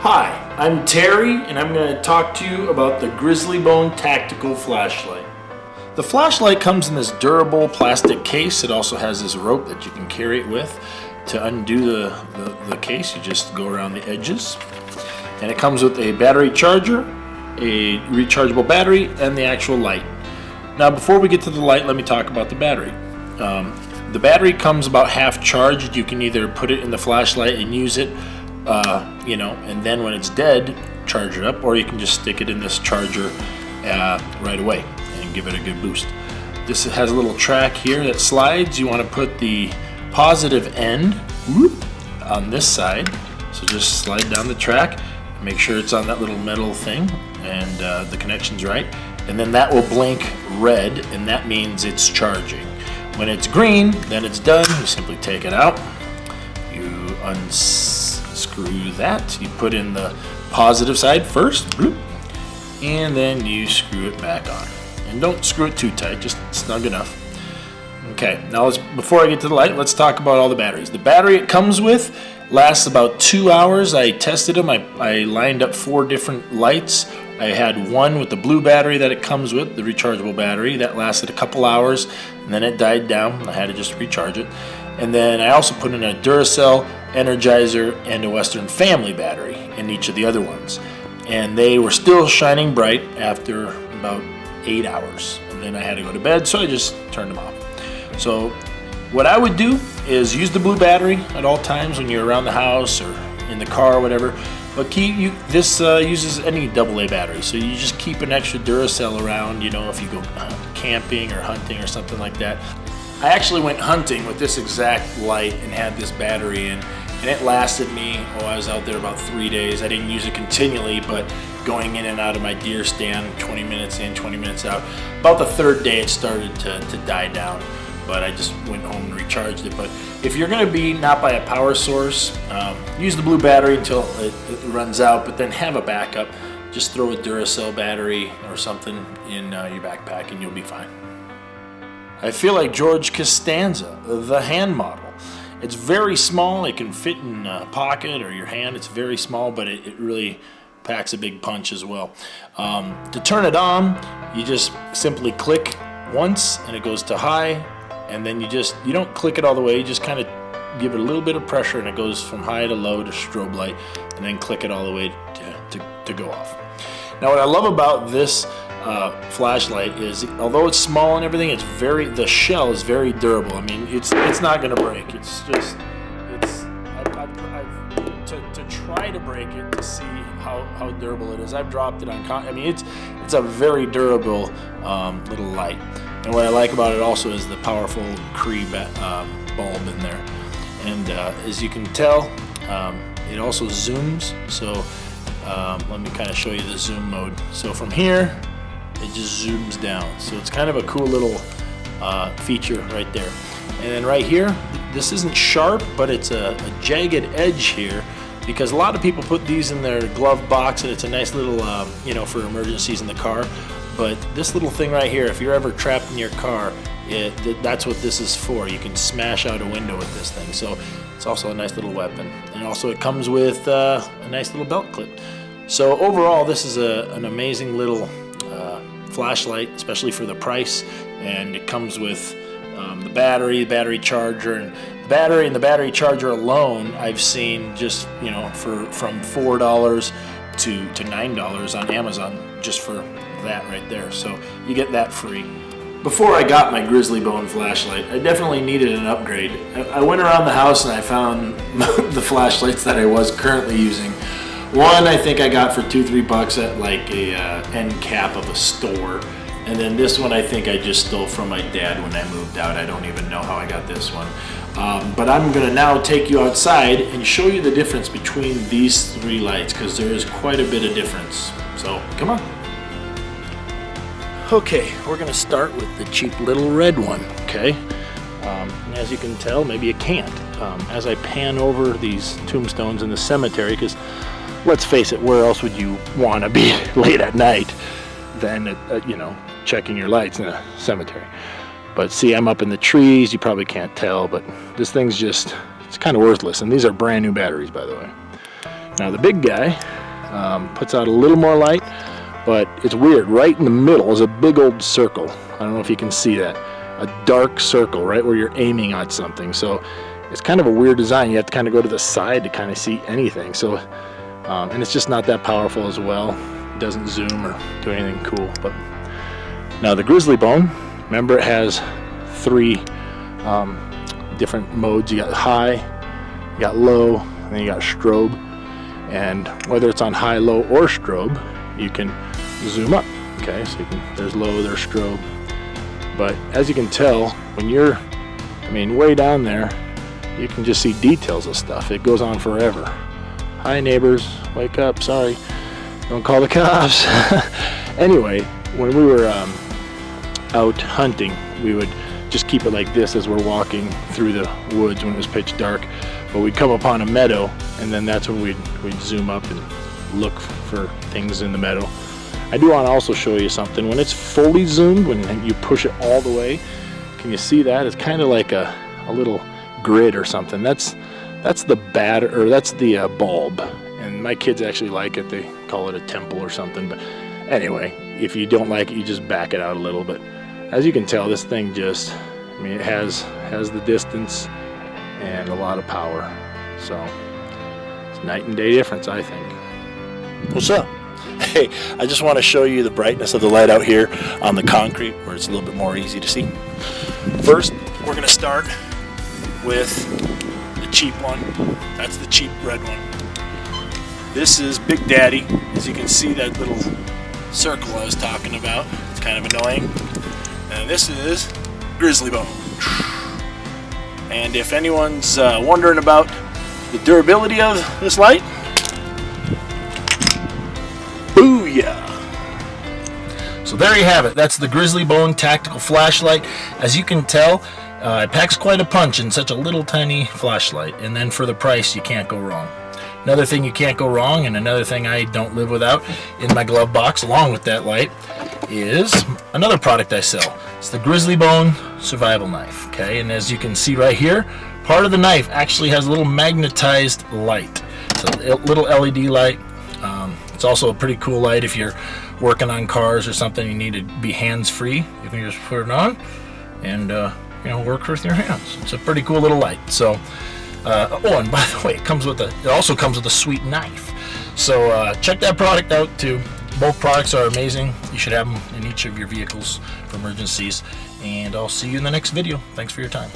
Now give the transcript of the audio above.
Hi, I'm Terry, and I'm going to talk to you about the Grizzly Bone Tactical Flashlight. The flashlight comes in this durable plastic case. It also has this rope that you can carry it with. To undo the case, you just go around the edges. And it comes with a battery charger, a rechargeable battery, and the actual light. Now, before we get to the light, let me talk about the battery. The battery comes about half charged. You can either put it in the flashlight and use it, and then when it's dead, charge it up, or you can just stick it in this charger right away and give it a good boost. This has a little track here that slides. You want to put the positive end on this side, so just slide down the track, make sure it's on that little metal thing and the connection's right, and then that will blink red, and that means it's charging. When it's green, then it's done. You simply take it out, you unscrew that, you put in the positive side first, and then you screw it back on. And don't screw it too tight, just snug enough. Okay, now before I get to the light, let's talk about all the batteries. The battery it comes with lasts about 2 hours. I tested them. I lined up 4 different lights. I had one with the blue battery that it comes with, the rechargeable battery. That lasted a couple hours, and then it died down. I had to just recharge it. And then I also put in a Duracell, Energizer, and a Western Family battery in each of the other ones. And they were still shining bright after about 8 hours. And then I had to go to bed, so I just turned them off. So what I would do is use the blue battery at all times when you're around the house or in the car or whatever. But this uses any AA battery, so you just keep an extra Duracell around, if you go camping or hunting or something like that. I actually went hunting with this exact light and had this battery in, and it lasted me, I was out there about 3 days. I didn't use it continually, but going in and out of my deer stand, 20 minutes in, 20 minutes out. About the 3rd day it started to die down, but I just went home and recharged it. But if you're going to be not by a power source, use the blue battery until it runs out, but then have a backup. Just throw a Duracell battery or something in your backpack and you'll be fine. I feel like George Costanza, the hand model. It's very small. It can fit in a pocket or your hand. It's very small, but it really packs a big punch as well. To turn it on, you just simply click once and it goes to high, and then you don't click it all the way. You just kind of give it a little bit of pressure and it goes from high to low to strobe light, and then click it all the way to go off. Now, what I love about this flashlight is, although it's small and everything, the shell is very durable. I mean, it's not going to break. To try to break it to see how durable it is. I've dropped it on. It's a very durable little light. And what I like about it also is the powerful Cree bulb in there. And as you can tell, it also zooms. So let me kind of show you the zoom mode. So from here, it just zooms down. So it's kind of a cool little feature right there. And then right here, this isn't sharp, but it's a jagged edge here, because a lot of people put these in their glove box, and it's a nice little, for emergencies in the car. But this little thing right here, if you're ever trapped in your car, that's what this is for. You can smash out a window with this thing. So it's also a nice little weapon. And also it comes with a nice little belt clip. So overall, this is an amazing little flashlight, especially for the price. And it comes with the battery charger, and the battery charger alone I've seen just from $4 to $9 on Amazon just for that right there. So you get that free. Before I got my Grizzly Bone flashlight, I definitely needed an upgrade. I went around the house and I found the flashlights that I was currently using. One I think I got for $2-3 at like a end cap of a store. And then this one I think I just stole from my dad when I moved out. I don't even know how I got this one. But I'm going to now take you outside and show you the difference between these 3 lights, because there is quite a bit of difference. So come on. Okay, we're going to start with the cheap little red one, okay? And as you can tell, maybe you can't. As I pan over these tombstones in the cemetery, because let's face it, where else would you want to be late at night than checking your lights in a cemetery? But see, I'm up in the trees. You probably can't tell, but this thing's it's kind of worthless. And these are brand new batteries, by the way. Now the big guy puts out a little more light, but it's weird. Right in the middle is a big old circle. I don't know if you can see that. A dark circle right where you're aiming at something. So it's kind of a weird design. You have to kind of go to the side to kind of see anything. So, and it's just not that powerful as well. It doesn't zoom or do anything cool. But now the Grizzly Bone, remember it has 3 different modes. You got high, you got low, and then you got strobe. And whether it's on high, low, or strobe, you can zoom up. Okay, so there's low, there's strobe. But as you can tell, when you're, way down there, you can just see details of stuff. It goes on forever. Hi neighbors, wake up, sorry. Don't call the cops. Anyway, when we were out hunting, we would just keep it like this as we're walking through the woods when it was pitch dark. But we'd come upon a meadow, and then that's when we'd zoom up and look for things in the meadow. I do want to also show you something. When it's fully zoomed, when you push it all the way, can you see that? It's kind of like a little grid or something. That's the bulb, and my kids actually like it. They call it a temple or something. But anyway, if you don't like it, you just back it out a little bit. As you can tell, this thing just, it has the distance and a lot of power. So it's night and day difference, I think. What's up? Hey, I just want to show you the brightness of the light out here on the concrete where it's a little bit more easy to see. First, we're going to start with the cheap one. That's the cheap red one. This is Big Daddy. As you can see, that little circle I was talking about. It's kind of annoying. And this is Grizzly Bone. And if anyone's wondering about the durability of this light, booyah! So there you have it. That's the Grizzly Bone Tactical Flashlight. As you can tell, it packs quite a punch in such a little tiny flashlight. And then for the price, you can't go wrong. Another thing you can't go wrong, and another thing I don't live without in my glove box along with that light, is another product I sell. It's the Grizzly Bone Survival Knife. Okay, and as you can see right here, part of the knife actually has a little magnetized light. It's a little LED light. It's also a pretty cool light if you're working on cars or something. You need to be hands-free. You can just put it on and work with your hands. It's a pretty cool little light. So, and by the way, it also comes with a sweet knife. So check that product out too. Both products are amazing. You should have them in each of your vehicles for emergencies. And I'll see you in the next video. Thanks for your time.